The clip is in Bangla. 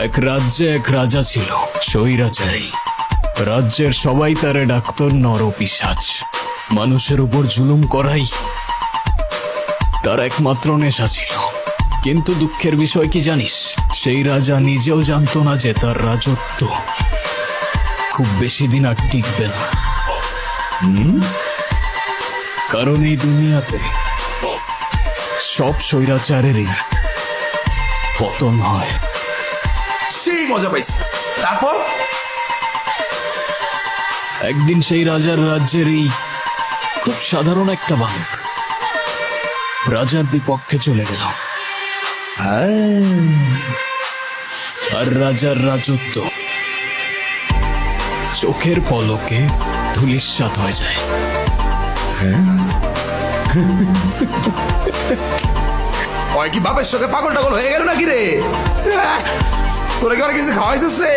এক রাজ্যে এক রাজা ছিল, স্বৈরাচারী। রাজ্যের সবাই তারে ডাকত নরপিশাচ। মানুষের উপর জুলুম করাই তার একমাত্র নেশা ছিল। কিন্তু দুঃখের বিষয় কি জানিস, সেই রাজা নিজেও জানতো না যে তার রাজত্ব খুব বেশি দিন আর টিকবে না। কারণ এই দুনিয়াতে সব স্বৈরাচারেরই পতন হয়। সেই মজা পাইছি। তারপর একদিন সেই রাজার রাজ্যের এই খুব সাধারণ একটা বালক রাজার বিপক্ষে চলে গেল, আর রাজার রাজত্ব চোখের পলকে ধূলিসাৎ হয়ে যায়। ওই কি বাপের সঙ্গে পাগল টাগল হয়ে গেল নাকি রে? তোরা কি অনেক কিছু খাওয়াইছিস রে?